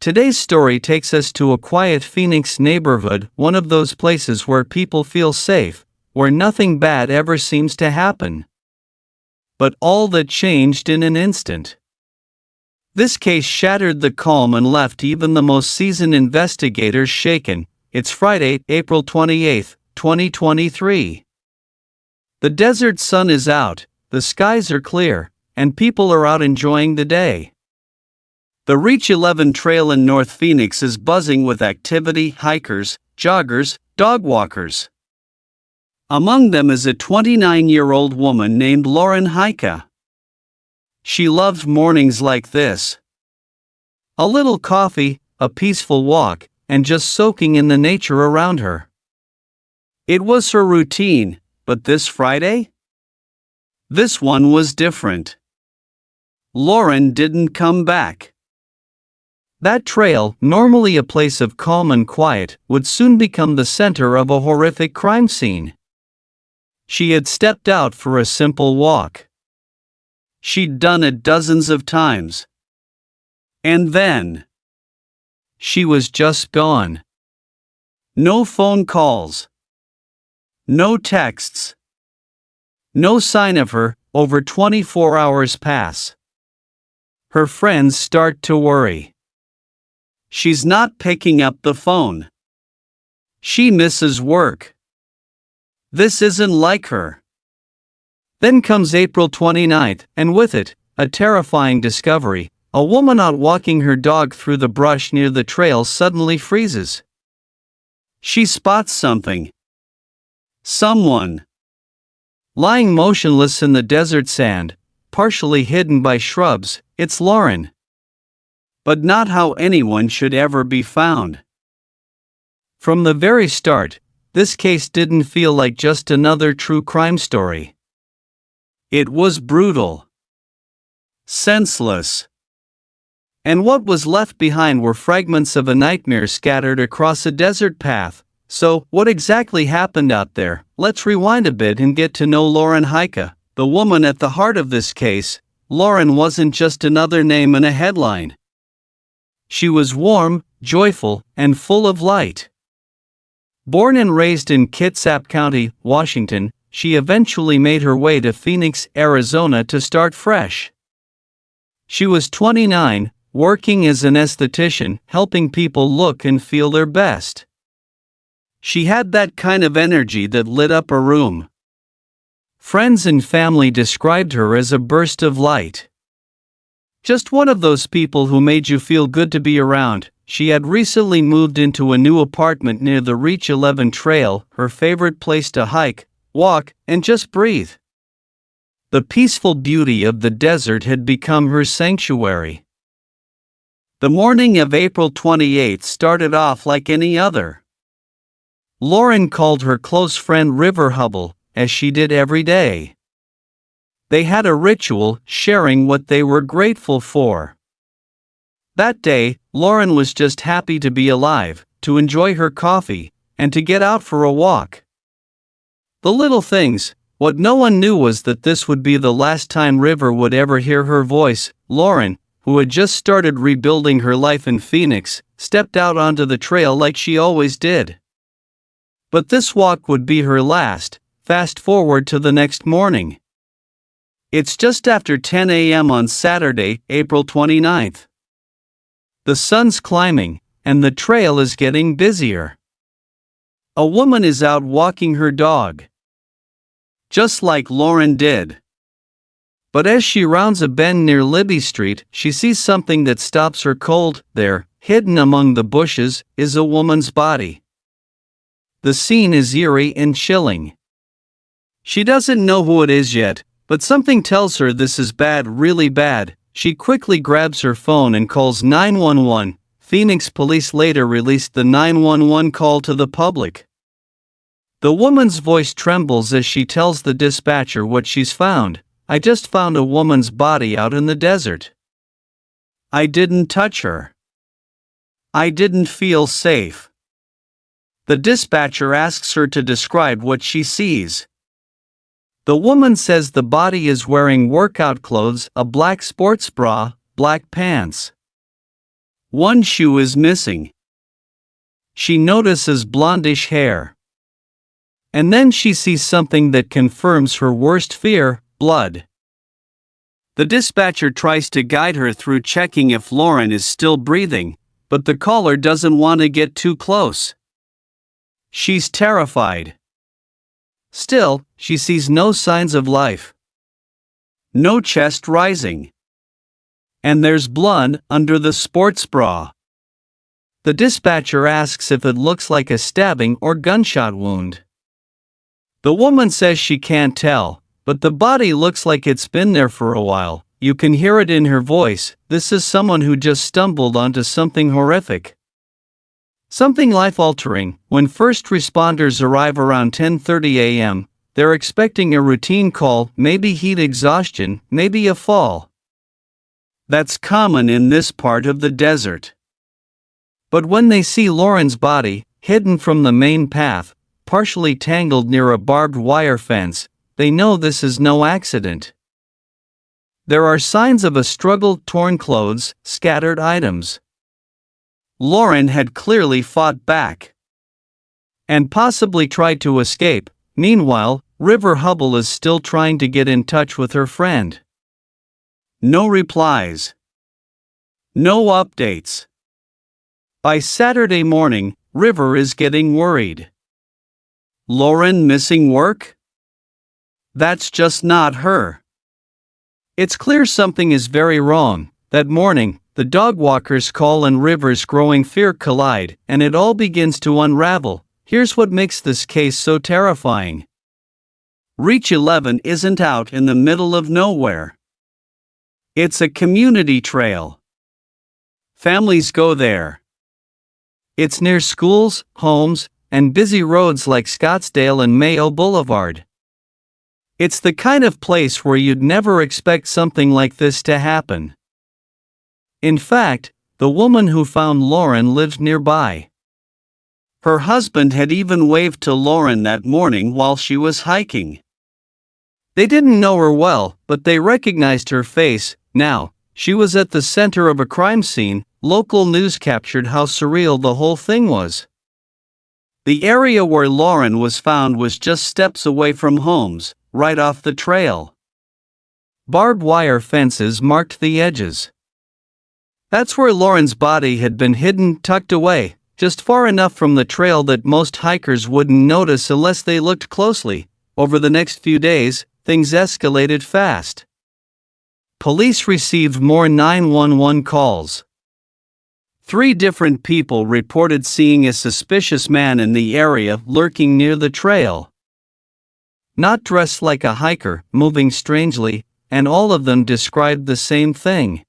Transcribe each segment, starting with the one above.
Today's story takes us to a quiet Phoenix neighborhood, one of those places where people feel safe, where nothing bad ever seems to happen. But all that changed in an instant. This case shattered the calm and left even the most seasoned investigators shaken. It's Friday, April 28, 2023. The desert sun is out, the skies are clear, and people are out enjoying the day. The Reach 11 Trail in North Phoenix is buzzing with activity: hikers, joggers, dog walkers. Among them is a 29-year-old woman named Lauren Heike. She loved mornings like this. A little coffee, a peaceful walk, and just soaking in the nature around her. It was her routine, but this Friday? This one was different. Lauren didn't come back. That trail, normally a place of calm and quiet, would soon become the center of a horrific crime scene. She had stepped out for a simple walk. She'd done it dozens of times. And then she was just gone. No phone calls. No texts. No sign of her. Over 24 hours pass. Her friends start to worry. She's not picking up the phone. She misses work. This isn't like her. Then comes April 29th, and with it, a terrifying discovery. A woman out walking her dog through the brush near the trail suddenly freezes. She spots something. Someone. Lying motionless in the desert sand, partially hidden by shrubs. It's Lauren. But not how anyone should ever be found. From the very start, this case didn't feel like just another true crime story. It was brutal. Senseless. And what was left behind were fragments of a nightmare scattered across a desert path. So, what exactly happened out there? Let's rewind a bit and get to know Lauren Heike, the woman at the heart of this case. Lauren wasn't just another name in a headline. She was warm, joyful, and full of light. Born and raised in Kitsap County, Washington, she eventually made her way to Phoenix, Arizona to start fresh. She was 29, working as an esthetician, helping people look and feel their best. She had that kind of energy that lit up a room. Friends and family described her as a burst of light. Just one of those people who made you feel good to be around. She had recently moved into a new apartment near the Reach 11 Trail, her favorite place to hike, walk, and just breathe. The peaceful beauty of the desert had become her sanctuary. The morning of April 28 started off like any other. Lauren called her close friend River Hubble, as she did every day. They had a ritual, sharing what they were grateful for. That day, Lauren was just happy to be alive, to enjoy her coffee, and to get out for a walk. The little things. What no one knew was that this would be the last time River would ever hear her voice. Lauren, who had just started rebuilding her life in Phoenix, stepped out onto the trail like she always did. But this walk would be her last. Fast forward to the next morning. It's just after 10 a.m. on Saturday, April 29th. The sun's climbing, and the trail is getting busier. A woman is out walking her dog. Just like Lauren did. But as she rounds a bend near Libby Street, she sees something that stops her cold. There, hidden among the bushes, is a woman's body. The scene is eerie and chilling. She doesn't know who it is yet, but something tells her this is bad, really bad. She quickly grabs her phone and calls 911. Phoenix police later released the 911 call to the public. The woman's voice trembles as she tells the dispatcher what she's found. I just found a woman's body out in the desert. I didn't touch her. I didn't feel safe. The dispatcher asks her to describe what she sees. The woman says the body is wearing workout clothes, a black sports bra, black pants. One shoe is missing. She notices blondish hair. And then she sees something that confirms her worst fear: blood. The dispatcher tries to guide her through checking if Lauren is still breathing, but the caller doesn't want to get too close. She's terrified. Still, she sees no signs of life. No chest rising. And there's blood under the sports bra. The dispatcher asks if it looks like a stabbing or gunshot wound. The woman says she can't tell, but the body looks like it's been there for a while. You can hear it in her voice. This is someone who just stumbled onto something horrific. Something life-altering. When first responders arrive around 10:30 a.m., they're expecting a routine call, maybe heat exhaustion, maybe a fall. That's common in this part of the desert. But when they see Lauren's body, hidden from the main path, partially tangled near a barbed wire fence, they know this is no accident. There are signs of a struggle: torn clothes, scattered items. Lauren had clearly fought back. And possibly tried to escape. Meanwhile, River Hubble is still trying to get in touch with her friend. No replies. No updates. By Saturday morning, River is getting worried. Lauren missing work? That's just not her. It's clear something is very wrong. That morning, the dog walkers call and River's growing fear collide, and it all begins to unravel. Here's what makes this case so terrifying. Reach 11 isn't out in the middle of nowhere. It's a community trail. Families go there. It's near schools, homes, and busy roads like Scottsdale and Mayo Boulevard. It's the kind of place where you'd never expect something like this to happen. In fact, the woman who found Lauren lived nearby. Her husband had even waved to Lauren that morning while she was hiking. They didn't know her well, but they recognized her face. Now, she was at the center of a crime scene. Local news captured how surreal the whole thing was. The area where Lauren was found was just steps away from homes, right off the trail. Barbed wire fences marked the edges. That's where Lauren's body had been hidden, tucked away, just far enough from the trail that most hikers wouldn't notice unless they looked closely. Over the next few days, things escalated fast. Police received more 911 calls. 3 different people reported seeing a suspicious man in the area lurking near the trail. Not dressed like a hiker, moving strangely, and all of them described the same thing.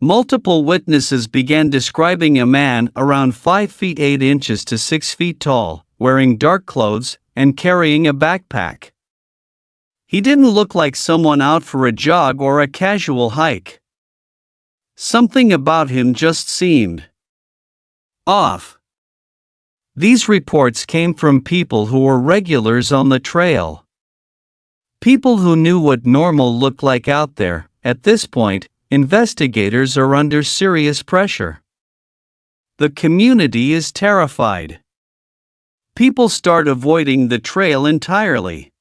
Multiple witnesses began describing a man around 5 feet 8 inches to 6 feet tall, wearing dark clothes, and carrying a backpack. He didn't look like someone out for a jog or a casual hike. Something about him just seemed off. These reports came from people who were regulars on the trail. People who knew what normal looked like out there. At this point, investigators are under serious pressure. The community is terrified. People start avoiding the trail entirely.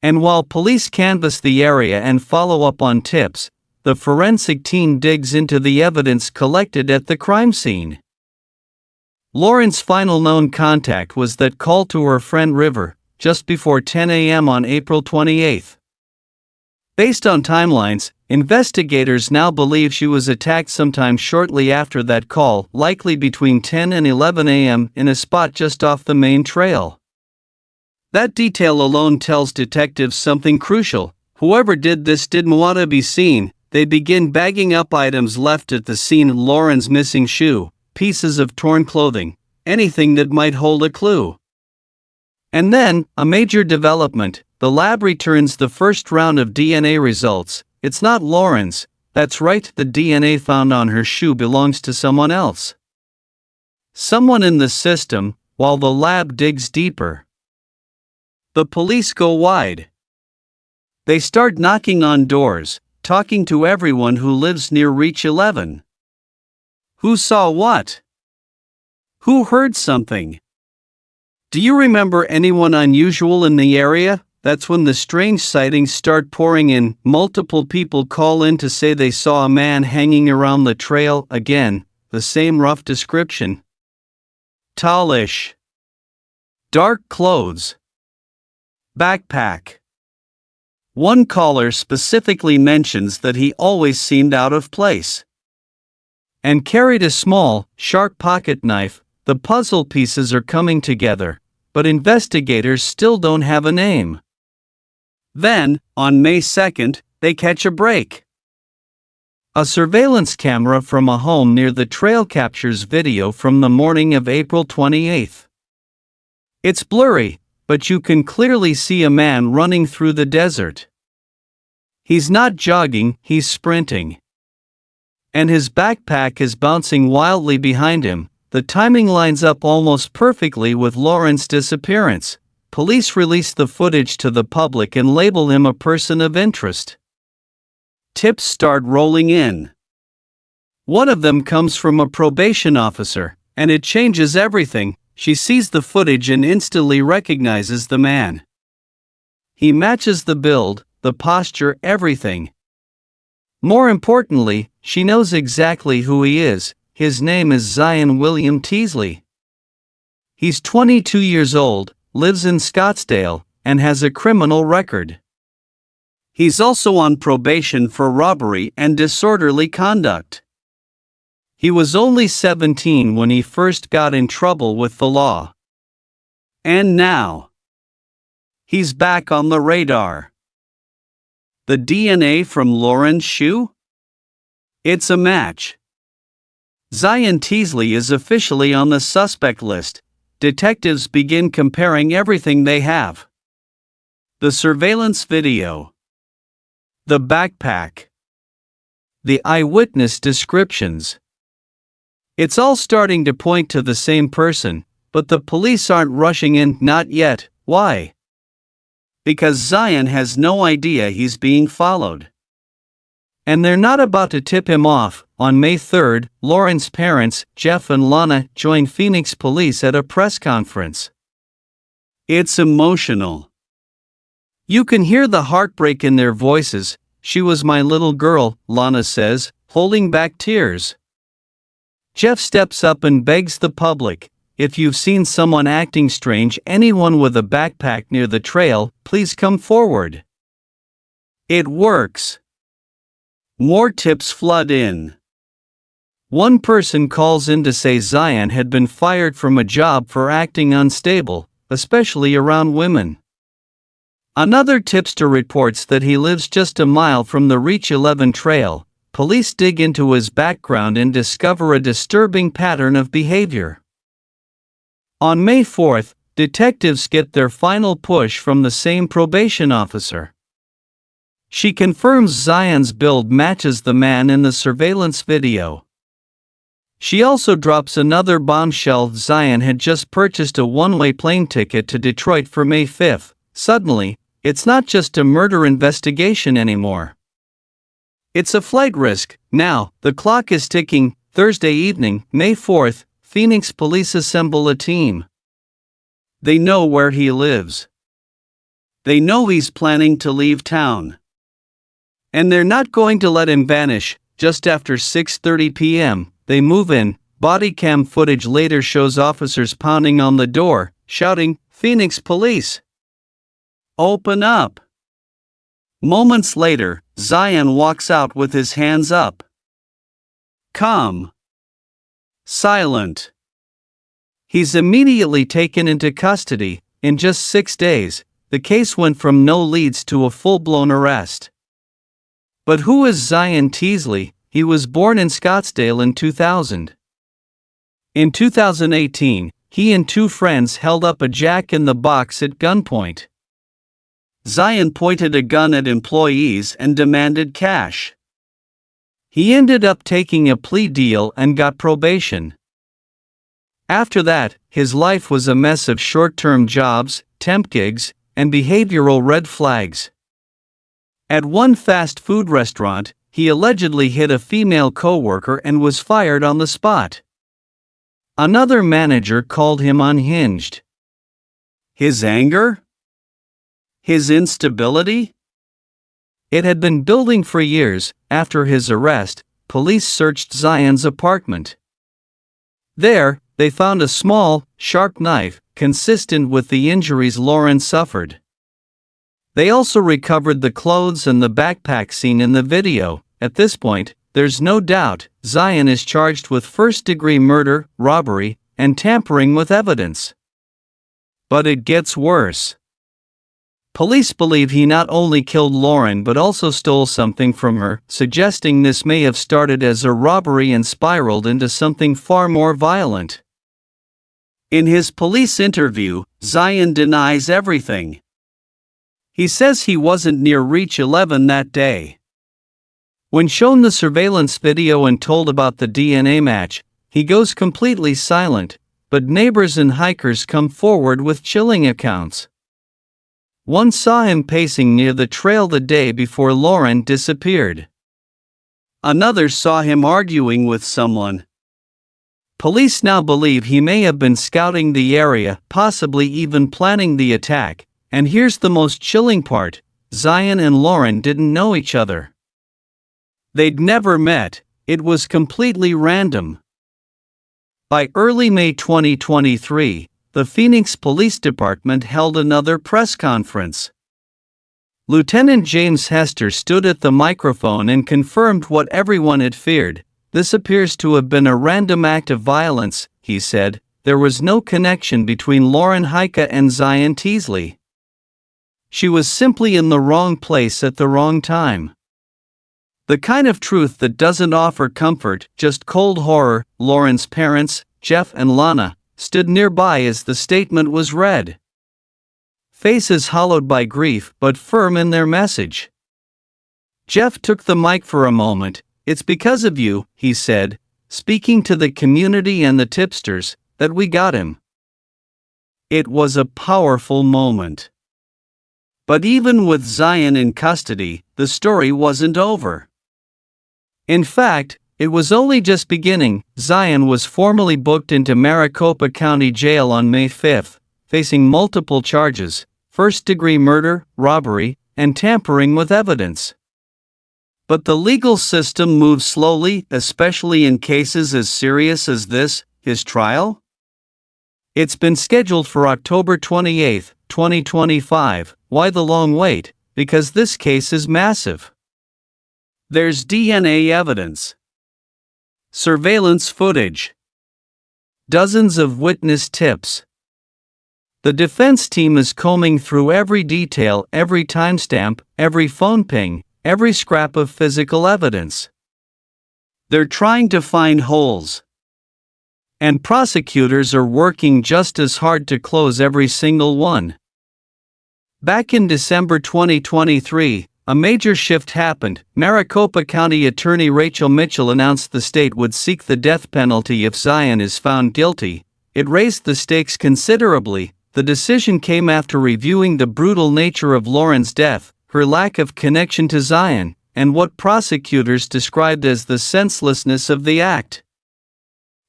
And while police canvass the area and follow up on tips, the forensic team digs into the evidence collected at the crime scene. Lauren's final known contact was that call to her friend River, just before 10 a.m. on April 28. Based on timelines, investigators now believe she was attacked sometime shortly after that call, likely between 10 and 11 a.m. in a spot just off the main trail. That detail alone tells detectives something crucial. Whoever did this didn't want to be seen. They begin bagging up items left at the scene: Lauren's missing shoe, pieces of torn clothing, anything that might hold a clue. And then, a major development: the lab returns the first round of DNA results. It's not Lauren's. That's right, the DNA found on her shoe belongs to someone else. Someone in the system, while the lab digs deeper. The police go wide. They start knocking on doors, talking to everyone who lives near Reach 11. Who saw what? Who heard something? Do you remember anyone unusual in the area? That's when the strange sightings start pouring in. Multiple people call in to say they saw a man hanging around the trail. Again, the same rough description. Tallish. Dark clothes. Backpack. One caller specifically mentions that he always seemed out of place. And carried a small, sharp pocket knife. The puzzle pieces are coming together, but investigators still don't have a name. Then, on May 2nd, they catch a break. A surveillance camera from a home near the trail captures video from the morning of April 28th. It's blurry, but you can clearly see a man running through the desert. He's not jogging, he's sprinting. And his backpack is bouncing wildly behind him. The timing lines up almost perfectly with Lauren's disappearance. Police release the footage to the public and label him a person of interest. Tips start rolling in. One of them comes from a probation officer, and it changes everything. She sees the footage and instantly recognizes the man. He matches the build, the posture, everything. More importantly, she knows exactly who he is. His name is Zion William Teasley. He's 22 years old, lives in Scottsdale, and has a criminal record. He's also on probation for robbery and disorderly conduct. He was only 17 when he first got in trouble with the law. And now, he's back on the radar. The DNA from Lauren's shoe? It's a match. Zion Teasley is officially on the suspect list. Detectives begin comparing everything they have. The surveillance video. The backpack. The eyewitness descriptions. It's all starting to point to the same person, but the police aren't rushing in, not yet. Why? Because Zion has no idea he's being followed. And they're not about to tip him off. On May 3rd, Lauren's parents, Jeff and Lana, join Phoenix police at a press conference. It's emotional. You can hear the heartbreak in their voices. She was my little girl, Lana says, holding back tears. Jeff steps up and begs the public, if you've seen someone acting strange, anyone with a backpack near the trail, please come forward. It works. More tips flood in. One person calls in to say Zion had been fired from a job for acting unstable, especially around women. Another tipster reports that he lives just a mile from the Reach 11 trail. Police dig into his background and discover a disturbing pattern of behavior. On May 4th, detectives get their final push from the same probation officer. She confirms Zion's build matches the man in the surveillance video. She also drops another bombshell. Zion had just purchased a one-way plane ticket to Detroit for May 5th. Suddenly, it's not just a murder investigation anymore. It's a flight risk. Now, the clock is ticking. Thursday evening, May 4th, Phoenix police assemble a team. They know where he lives. They know he's planning to leave town. And they're not going to let him vanish. Just after 6:30 p.m., they move in. Body cam footage later shows officers pounding on the door, shouting, "Phoenix police! Open up!" Moments later, Zion walks out with his hands up. Calm. Silent. He's immediately taken into custody. In just 6 days, the case went from no leads to a full-blown arrest. But who is Zion Teasley? He was born in Scottsdale in 2000. In 2018, he and two friends held up a jack-in-the-box at gunpoint. Zion pointed a gun at employees and demanded cash. He ended up taking a plea deal and got probation. After that, his life was a mess of short-term jobs, temp gigs, and behavioral red flags. At one fast food restaurant, he allegedly hit a female coworker and was fired on the spot. Another manager called him unhinged. His anger? His instability? It had been building for years. After his arrest, police searched Zion's apartment. There, they found a small, sharp knife, consistent with the injuries Lauren suffered. They also recovered the clothes and the backpack seen in the video. At this point, there's no doubt, Zion is charged with first-degree murder, robbery, and tampering with evidence. But it gets worse. Police believe he not only killed Lauren but also stole something from her, suggesting this may have started as a robbery and spiraled into something far more violent. In his police interview, Zion denies everything. He says he wasn't near Reach 11 that day. When shown the surveillance video and told about the DNA match, he goes completely silent, but neighbors and hikers come forward with chilling accounts. One saw him pacing near the trail the day before Lauren disappeared. Another saw him arguing with someone. Police now believe he may have been scouting the area, possibly even planning the attack, and here's the most chilling part: Zion and Lauren didn't know each other. They'd never met, it was completely random. By early May 2023, the Phoenix Police Department held another press conference. Lieutenant James Hester stood at the microphone and confirmed what everyone had feared. This appears to have been a random act of violence, he said. There was no connection between Lauren Heike and Zion Teasley. She was simply in the wrong place at the wrong time. The kind of truth that doesn't offer comfort, just cold horror. Lauren's parents, Jeff and Lana, stood nearby as the statement was read. Faces hollowed by grief but firm in their message. Jeff took the mic for a moment. "It's because of you," he said, speaking to the community and the tipsters, "that we got him." It was a powerful moment. But even with Zion in custody, the story wasn't over. In fact, it was only just beginning. Zion was formally booked into Maricopa County Jail on May 5, facing multiple charges: first-degree murder, robbery, and tampering with evidence. But the legal system moves slowly, especially in cases as serious as this, his trial. It's been scheduled for October 28, 2025. Why the long wait? Because this case is massive. There's DNA evidence, surveillance footage, dozens of witness tips. The defense team is combing through every detail, every timestamp, every phone ping, every scrap of physical evidence. They're trying to find holes. And prosecutors are working just as hard to close every single one. Back in December 2023, a major shift happened. Maricopa County Attorney Rachel Mitchell announced the state would seek the death penalty if Zion is found guilty. It raised the stakes considerably. The decision came after reviewing the brutal nature of Lauren's death, her lack of connection to Zion, and what prosecutors described as the senselessness of the act.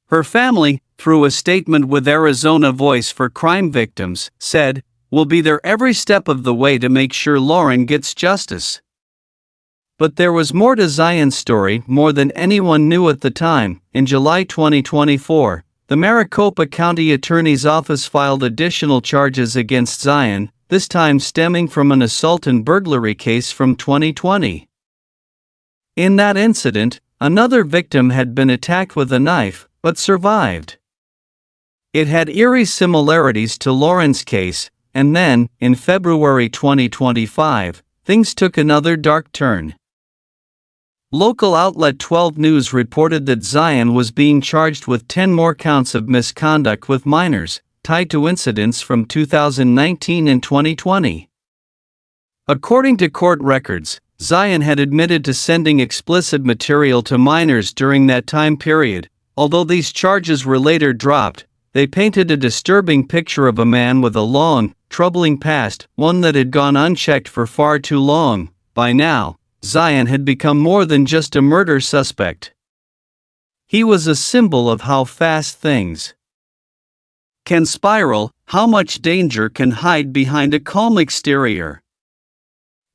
Her family, through a statement with Arizona Voice for Crime Victims, said, "We'll be there every step of the way to make sure Lauren gets justice." But there was more to Zion's story, more than anyone knew at the time. In July 2024, the Maricopa County Attorney's Office filed additional charges against Zion, this time stemming from an assault and burglary case from 2020. In that incident, another victim had been attacked with a knife, but survived. It had eerie similarities to Lauren's case, and then, in February 2025, things took another dark turn. Local outlet 12 News reported that Zion was being charged with 10 more counts of misconduct with minors, tied to incidents from 2019 and 2020. According to court records, Zion had admitted to sending explicit material to minors during that time period. Although these charges were later dropped, they painted a disturbing picture of a man with a long, troubling past, one that had gone unchecked for far too long. By now, Zion had become more than just a murder suspect. He was a symbol of how fast things can spiral, how much danger can hide behind a calm exterior.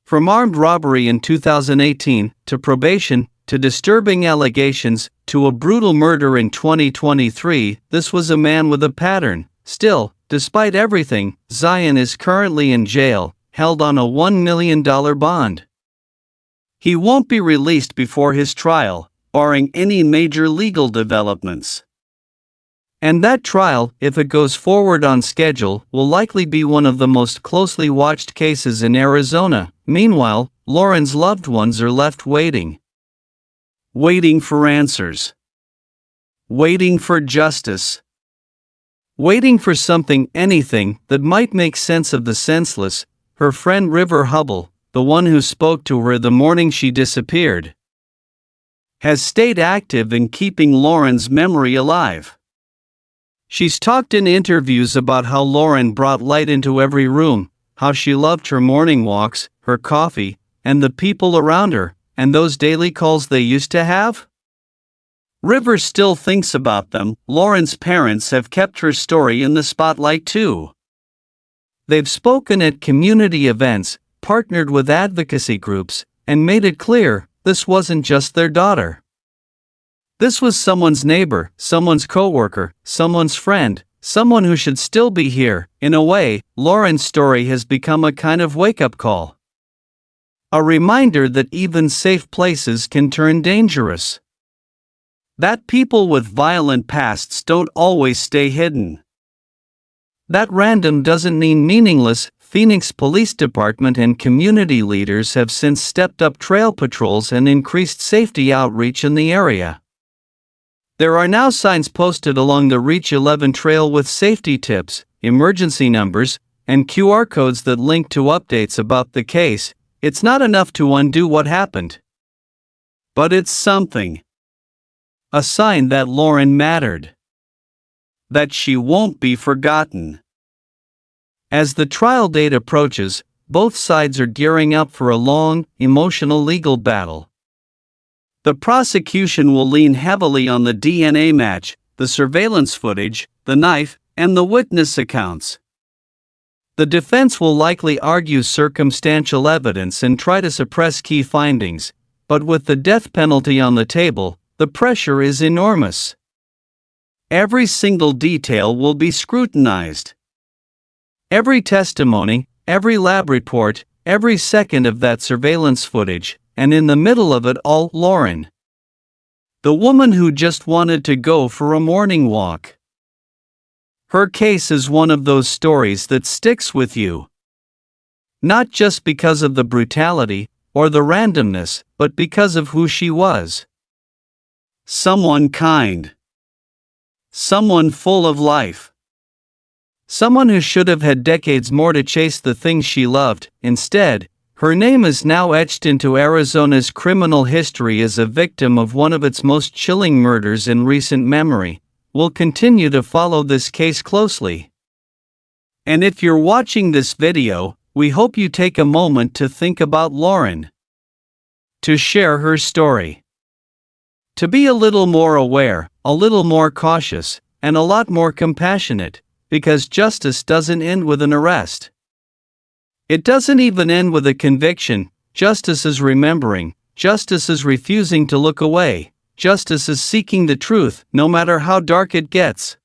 From armed robbery in 2018, to probation, to disturbing allegations, to a brutal murder in 2023, this was a man with a pattern. Still, despite everything, Zion is currently in jail, held on a $1 million bond. He won't be released before his trial, barring any major legal developments. And that trial, if it goes forward on schedule, will likely be one of the most closely watched cases in Arizona. Meanwhile, Lauren's loved ones are left waiting. Waiting for answers. Waiting for justice. Waiting for anything, that might make sense of the senseless. Her friend River Hubble, the one who spoke to her the morning she disappeared, has stayed active in keeping Lauren's memory alive. She's talked in interviews about how Lauren brought light into every room, how she loved her morning walks, her coffee, and the people around her, and those daily calls they used to have. River still thinks about them. Lauren's parents have kept her story in the spotlight too. They've spoken at community events, partnered with advocacy groups, and made it clear this wasn't just their daughter. This was someone's neighbor, someone's coworker, someone's friend, someone who should still be here. In a way, Lauren's story has become a kind of wake-up call. A reminder that even safe places can turn dangerous. That people with violent pasts don't always stay hidden. That random doesn't mean meaningless. Phoenix Police Department and community leaders have since stepped up trail patrols and increased safety outreach in the area. There are now signs posted along the Reach 11 trail with safety tips, emergency numbers, and QR codes that link to updates about the case. It's not enough to undo what happened, but it's something. A sign that Lauren mattered. That she won't be forgotten. As the trial date approaches, both sides are gearing up for a long, emotional legal battle. The prosecution will lean heavily on the DNA match, the surveillance footage, the knife, and the witness accounts. The defense will likely argue circumstantial evidence and try to suppress key findings, but with the death penalty on the table, the pressure is enormous. Every single detail will be scrutinized. Every testimony, every lab report, every second of that surveillance footage, and in the middle of it all, Lauren. The woman who just wanted to go for a morning walk. Her case is one of those stories that sticks with you. Not just because of the brutality, or the randomness, but because of who she was. Someone kind. Someone full of life. Someone who should have had decades more to chase the things she loved. Instead, her name is now etched into Arizona's criminal history as a victim of one of its most chilling murders in recent memory. We'll continue to follow this case closely. And if you're watching this video, we hope you take a moment to think about Lauren. To share her story. To be a little more aware, a little more cautious, and a lot more compassionate, because justice doesn't end with an arrest. It doesn't even end with a conviction. Justice is remembering, justice is refusing to look away, justice is seeking the truth, no matter how dark it gets.